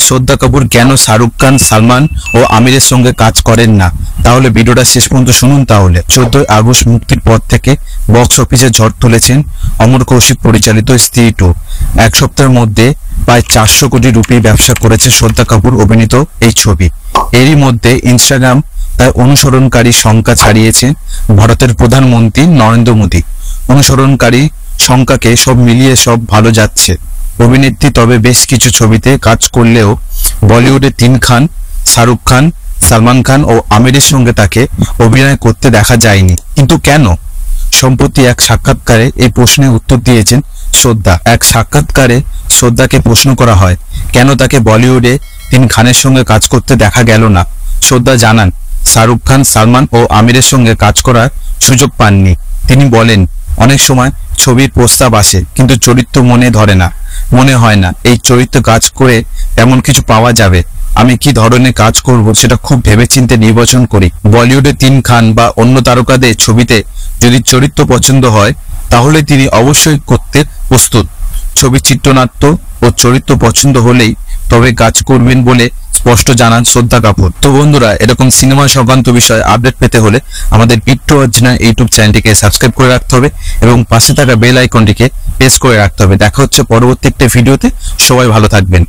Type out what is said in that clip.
শ্রদ্ধা কাপুর কেন শাহরুখ খান, সালমান ও আমিরের সঙ্গে কাজ করেন না? তাহলে ভিডিওটা শেষ পর্যন্ত শুনুন। তাহলে 14 আগস্ট মুক্তির পর থেকে বক্স অফিসে ঝড় তুলেছেন অমর কৌশিক পরিচালিত স্ত্রী 2। এক সপ্তাহের মধ্যে প্রায় 400 কোটি রুপি ব্যবসা করেছে শ্রদ্ধা কাপুর অভিনীত এই ছবি। এরই মধ্যে ইনস্টাগ্রাম তার অনুসরণকারী সংখ্যা ছাড়িয়েছে ভারতের প্রধানমন্ত্রী নরেন্দ্র মোদী। অনুসরণকারী সংখ্যাকে সব মিলিয়ে সব ভালো যাচ্ছে অভিনেত্রী। তবে বেশ কিছু ছবিতে কাজ করলেও বলিউডে 3 খান শাহরুখ খান, সালমান খান ও আমিরের সঙ্গে তাকে অভিনয় করতে দেখা যায়নি। কিন্তু কেন? সম্প্রতি এক সাক্ষাৎকারে এই প্রশ্নের উত্তর দিয়েছেন শ্রদ্ধা। এক সাক্ষাৎকারে শ্রদ্ধাকে প্রশ্ন করা হয় কেন তাকে বলিউডে 3 খানের সঙ্গে কাজ করতে দেখা গেল না। শ্রদ্ধা জানান, শাহরুখ খান, সালমান ও আমিরের সঙ্গে কাজ করার সুযোগ পাননি। তিনি বলেন, অনেক সময় ছবির প্রস্তাব আসে কিন্তু চরিত্র মনে হয় না এই চরিত্র কাজ করে তেমন কিছু পাওয়া যাবে। আমি কি ধরনের কাজ করব সেটা খুব ভেবেচিন্তে নির্বাচন করি। বলিউডে 3 খান বা অন্য তারকাদের ছবিতে যদি চরিত্র পছন্দ হয় তাহলে তিনি অবশ্যই করতে প্রস্তুত। ছবি চিত্রনাট্য ও চরিত্র পছন্দ হলেই তবে কাজ করবেন বলে স্পষ্ট জানান শ্রদ্ধা কাপুর। তো বন্ধুরা, এরকম সিনেমা সংক্রান্ত বিষয়ে আপডেট পেতে হলে আমাদের বিট্টু অরিজিনাল ইউটিউব চ্যানেলটিকে সাবস্ক্রাইব করে রাখতে হবে এবং পাশে থাকা বেল আইকনটিকে প্রেস করে রাখতে হবে। দেখা হচ্ছে পরবর্তী একটা ভিডিওতে। সবাই ভালো থাকবেন।